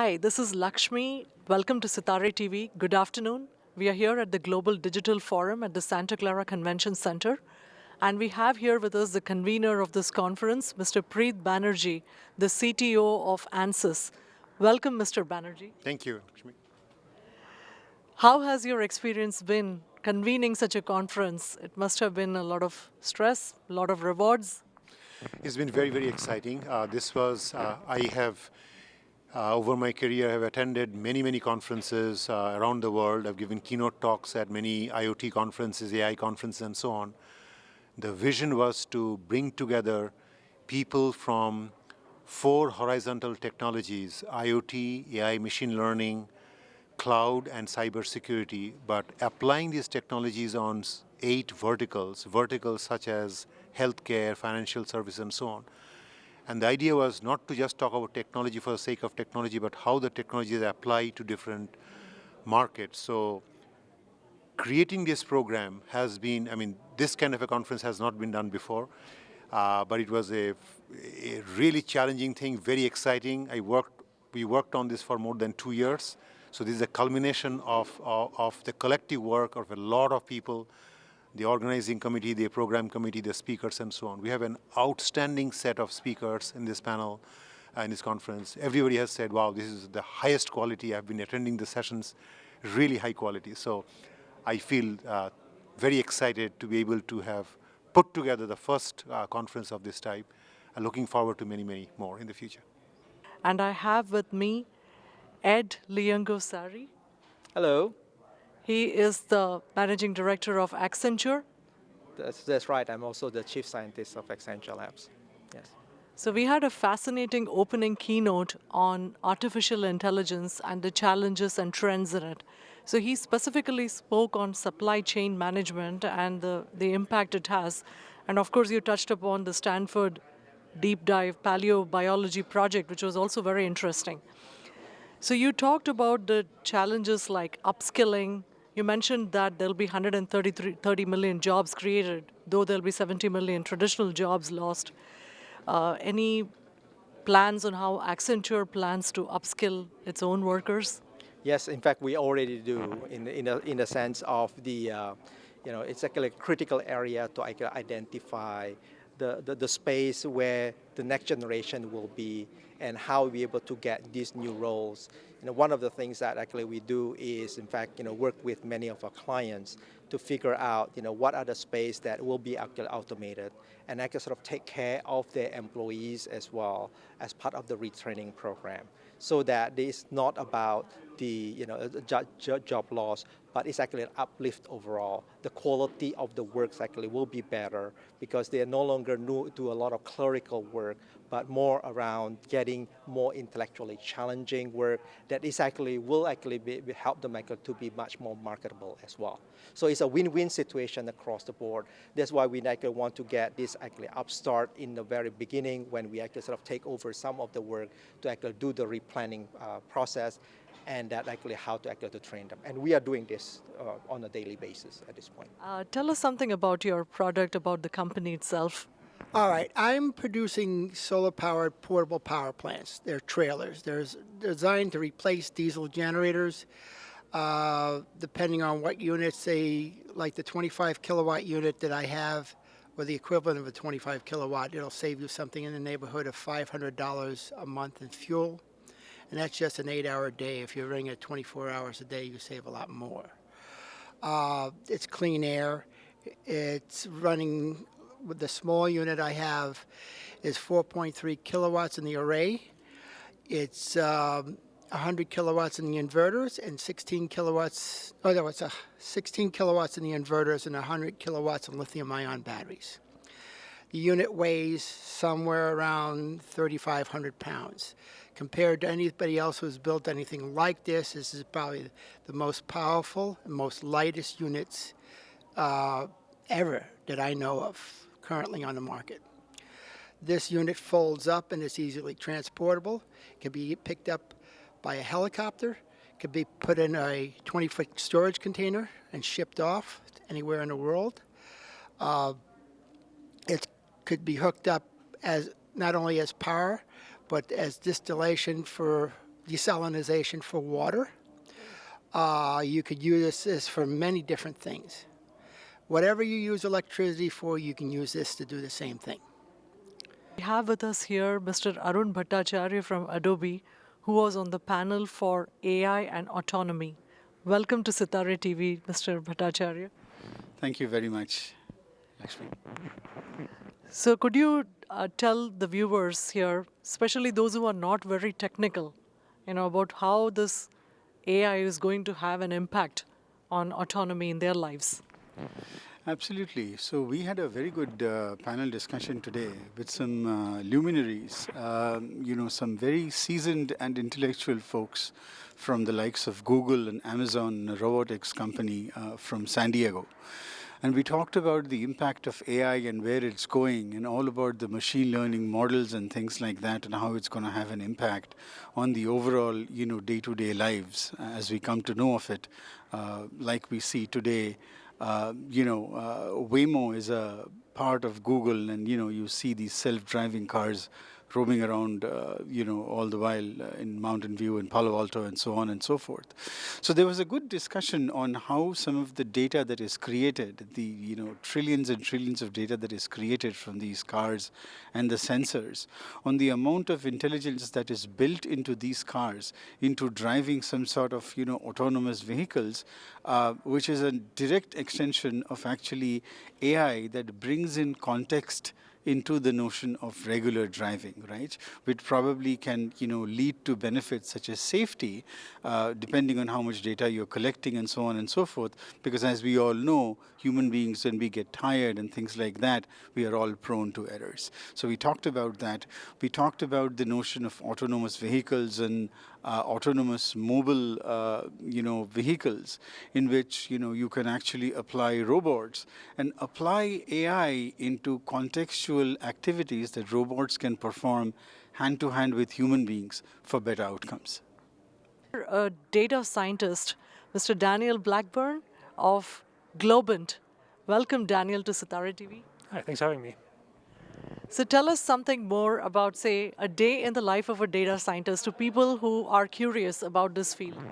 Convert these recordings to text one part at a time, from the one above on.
Hi, this is Lakshmi. Welcome to Sitare TV. Good afternoon. We are here at the Global Digital Forum at the Santa Clara Convention Center. And we have here with us the convener of this conference, Mr. Preet Banerjee, the CTO of ANSYS. Welcome, Mr. Banerjee. Thank you, Lakshmi. How has your experience been convening such a conference? It must have been a lot of stress, a lot of rewards. It's been very, very exciting. I have, over my career, I have attended many, many conferences around the world. I've given keynote talks at many IoT conferences, AI conferences, and so on. The vision was to bring together people from 4 horizontal technologies: IoT, AI, machine learning, cloud, and cybersecurity, but applying these technologies on 8 verticals such as healthcare, financial services, and so on. And the idea was not to just talk about technology for the sake of technology, but how the technologies apply to different markets. So creating this program has been, this kind of a conference has not been done before, but it was a really challenging thing, very exciting. We worked on this for more than 2 years. So this is a culmination of the collective work of a lot of people, the organizing committee, the program committee, the speakers, and so on. We have an outstanding set of speakers in this panel, in this conference. Everybody has said, wow, this is the highest quality. I've been attending the sessions, really high quality. So I feel very excited to be able to have put together the first conference of this type, and looking forward to many, many more in the future. And I have with me Edie Leeyonggo. Hello. He is the managing director of Accenture. That's right. I'm also the chief scientist of Accenture Labs. Yes. So we had a fascinating opening keynote on artificial intelligence and the challenges and trends in it. So he specifically spoke on supply chain management and the impact it has. And of course, you touched upon the Stanford deep dive paleobiology project, which was also very interesting. So you talked about the challenges like upskilling. You mentioned that there'll be 130 million jobs created, though there'll be 70 million traditional jobs lost. Any plans on how Accenture plans to upskill its own workers? Yes, in fact, we already do in the sense of it's actually a critical area to identify the space where the next generation will be and how we're able to get these new roles. One of the things that actually we do is, in fact, work with many of our clients to figure out, what are the space that will be actually automated, and actually sort of take care of their employees as well as part of the retraining program, so that it's not about the job loss, but it's actually an uplift overall. The quality of the work actually will be better because they no longer do a lot of clerical work, but more around getting more intellectually challenging work that will help them to be much more marketable as well. So it's a win-win situation across the board. That's why we want to get this upstart in the very beginning when we sort of take over some of the work to do the replanning process, and that how to train them. And we are doing this on a daily basis at this point. Tell us something about your product, about the company itself. All right, I'm producing solar-powered portable power plants. They're trailers. They're designed to replace diesel generators. Depending on what units, like the 25 kilowatt unit that I have, or the equivalent of a 25 kilowatt, it'll save you something in the neighborhood of $500 a month in fuel. And that's just an 8-hour day. If you're running it 24 hours a day, you save a lot more. It's clean air. It's running with the small unit I have is 4.3 kilowatts in the array. It's 100 kilowatts in the inverters and 16 kilowatts, it's 16 kilowatts in the inverters and 100 kilowatts in lithium-ion batteries. The unit weighs somewhere around 3,500 pounds. Compared to anybody else who's built anything like this is probably the most powerful and most lightest units ever that I know of currently on the market. This unit folds up and it's easily transportable. It can be picked up by a helicopter. It can be put in a 20-foot storage container and shipped off anywhere in the world. It could be hooked up as not only as power, but as distillation for desalinization for water. You could use this for many different things. Whatever you use electricity for, you can use this to do the same thing. We have with us here Mr. Arun Bhattacharya from Adobe, who was on the panel for AI and autonomy. Welcome to Sitare TV, Mr. Bhattacharya. Thank you very much, Lakshmi. So, could you tell the viewers here, especially those who are not very technical, about how this AI is going to have an impact on autonomy in their lives? Absolutely. So we had a very good panel discussion today with some luminaries, some very seasoned and intellectual folks from the likes of Google and Amazon, a robotics company from San Diego. And we talked about the impact of AI and where it's going and all about the machine learning models and things like that and how it's going to have an impact on the overall, day-to-day lives as we come to know of it. Like we see today, Waymo is a part of Google and, you see these self-driving cars roaming around, all the while in Mountain View and Palo Alto and so on and so forth. So there was a good discussion on how some of the data that is created, the trillions and trillions of data that is created from these cars and the sensors, on the amount of intelligence that is built into these cars, into driving some sort of autonomous vehicles, which is a direct extension of actually AI that brings in context into the notion of regular driving, right? Which probably can, lead to benefits such as safety, depending on how much data you're collecting and so on and so forth. Because as we all know, human beings, when we get tired and things like that, we are all prone to errors. So we talked about that. We talked about the notion of autonomous vehicles and autonomous mobile, vehicles in which, you can actually apply robots and apply AI into contextual activities that robots can perform hand-to-hand with human beings for better outcomes. A data scientist, Mr. Daniel Blackburn of Globant. Welcome, Daniel, to Sitare TV. Hi, thanks for having me. So tell us something more about, say, a day in the life of a data scientist to people who are curious about this field.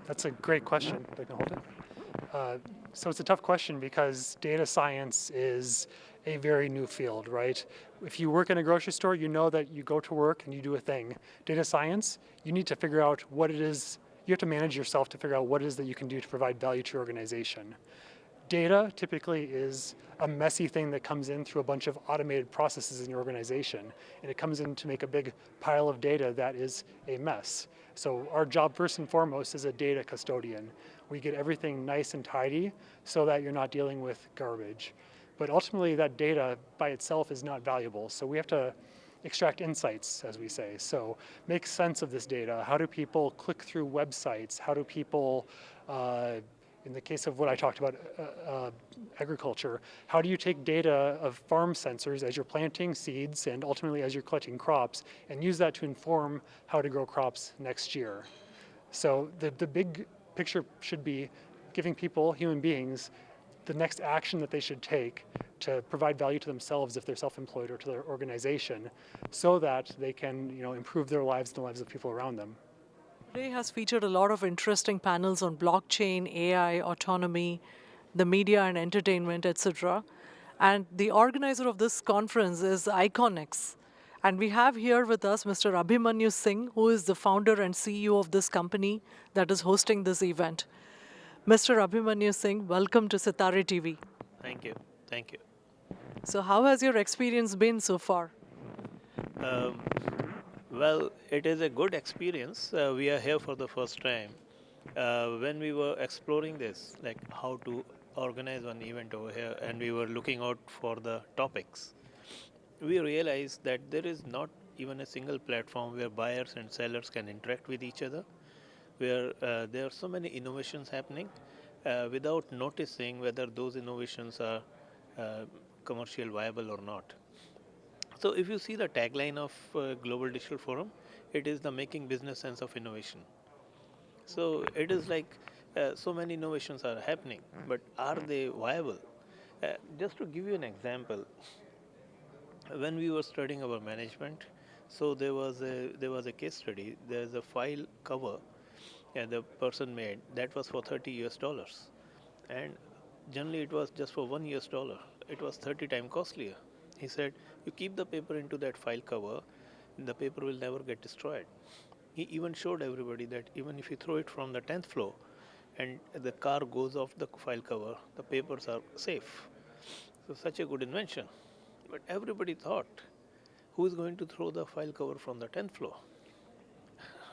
That's a great question. I can hold it. So it's a tough question because data science is a very new field, right? If you work in a grocery store, you know that you go to work and you do a thing. Data science, you need to figure out what it is. You have to manage yourself to figure out what it is that you can do to provide value to your organization. Data typically is a messy thing that comes in through a bunch of automated processes in your organization, and it comes in to make a big pile of data that is a mess. So our job first and foremost is a data custodian. We get everything nice and tidy so that you're not dealing with garbage. But ultimately that data by itself is not valuable, so we have to extract insights, as we say. So make sense of this data. How do people click through websites? How do people in the case of what I talked about, agriculture, how do you take data of farm sensors as you're planting seeds and ultimately as you're collecting crops and use that to inform how to grow crops next year? So the big picture should be giving people, human beings, the next action that they should take to provide value to themselves if they're self-employed or to their organization so that they can improve their lives and the lives of people around them. Today has featured a lot of interesting panels on blockchain, AI, autonomy, the media and entertainment, etc. And the organizer of this conference is Iconix. And we have here with us Mr. Abhimanyu Singh, who is the founder and CEO of this company that is hosting this event. Mr. Abhimanyu Singh, welcome to Sitare TV. Thank you. Thank you. So how has your experience been so far? Well, it is a good experience. We are here for the first time. When we were exploring this, like how to organize one event over here, and we were looking out for the topics, we realized that there is not even a single platform where buyers and sellers can interact with each other, where there are so many innovations happening without noticing whether those innovations are commercial viable or not. So if you see the tagline of Global Digital Forum, it is the making business sense of innovation. So it is like so many innovations are happening, but are they viable? Just to give you an example, when we were studying our management, So there was a case study. There's a file cover, and the person made that was for $30, and generally it was just for $1. It was 30 times costlier. He said, you keep the paper into that file cover, the paper will never get destroyed. He even showed everybody that even if you throw it from the 10th floor and the car goes off the file cover, the papers are safe. So such a good invention. But everybody thought, who is going to throw the file cover from the 10th floor?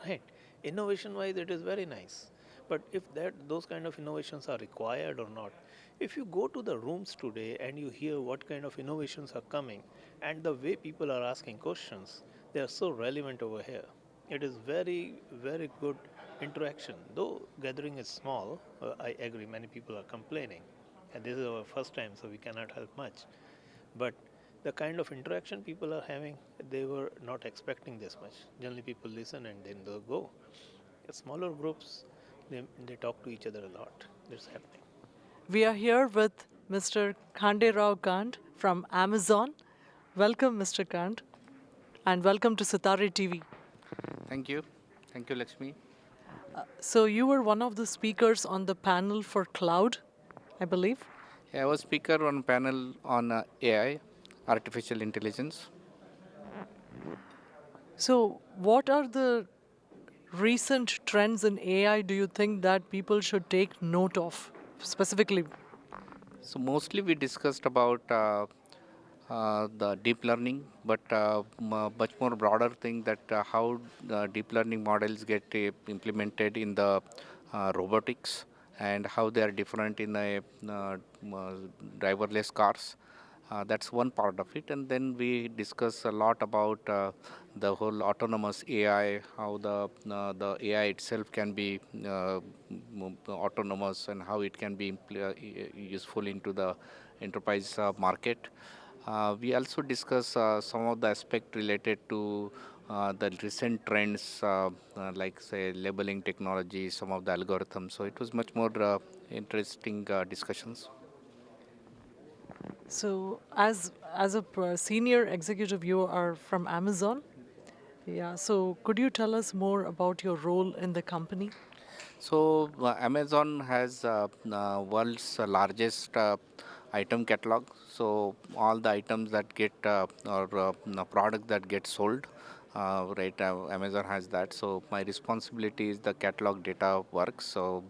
Right. Innovation wise, it is very nice. But if those kind of innovations are required or not, if you go to the rooms today and you hear what kind of innovations are coming and the way people are asking questions, they are so relevant over here. It is very, very good interaction. Though gathering is small, I agree, many people are complaining. And this is our first time, so we cannot help much. But the kind of interaction people are having, they were not expecting this much. Generally, people listen and then they go. Smaller groups, they talk to each other a lot. That's happening. We are here with Mr. Khan from Amazon. Welcome, Mr. Kant, and welcome to Sitare TV. Thank you. Thank you, Lakshmi. So you were one of the speakers on the panel for cloud, I believe. Yeah, I was speaker on panel on AI, artificial intelligence. So what are the recent trends in AI do you think that people should take note of specifically? So mostly we discussed about the deep learning, but much more broader thing that how deep learning models get implemented in the robotics and how they are different in driverless cars. That's one part of it, and then we discuss a lot about the whole autonomous AI, how the AI itself can be autonomous and how it can be useful into the enterprise market. We also discuss some of the aspect related to the recent trends, like say labeling technology, some of the algorithms. So it was much more interesting discussions. So as a senior executive, you are from Amazon. Yeah. So could you tell us more about your role in the company? So Amazon has world's largest item catalog. So all the items that get or product that get sold, Amazon has that. So my responsibility is the catalog data works. So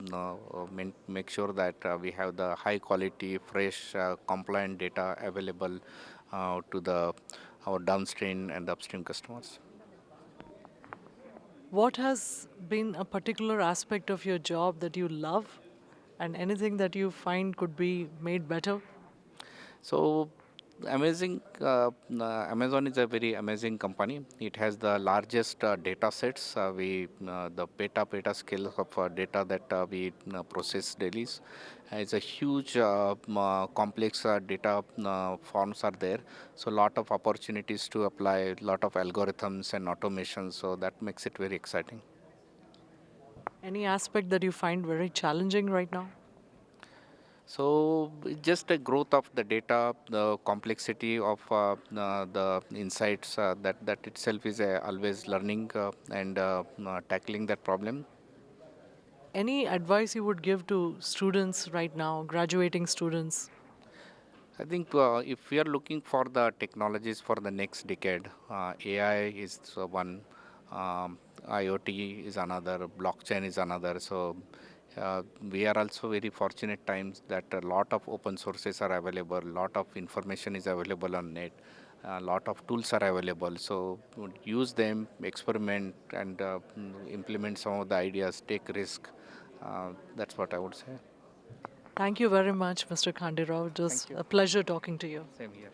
make sure that we have the high quality, fresh, compliant data available to our downstream and upstream customers. What has been a particular aspect of your job that you love and anything that you find could be made better? So Amazon is a very amazing company. It has the largest data sets. The peta scale of data that we process daily. It's a huge, complex data forms are there. So a lot of opportunities to apply a lot of algorithms and automation. So that makes it very exciting. Any aspect that you find very challenging right now? So just a growth of the data, the complexity of the insights, that itself is always learning and tackling that problem. Any advice you would give to students right now, graduating students? I think if we are looking for the technologies for the next decade, AI is one, IoT is another, blockchain is another. So we are also very fortunate times that a lot of open sources are available, a lot of information is available on net, a lot of tools are available. So use them, experiment, and implement some of the ideas, take risk. That's what I would say. Thank you very much, Mr. Khandirao. It was a pleasure talking to you. Same here.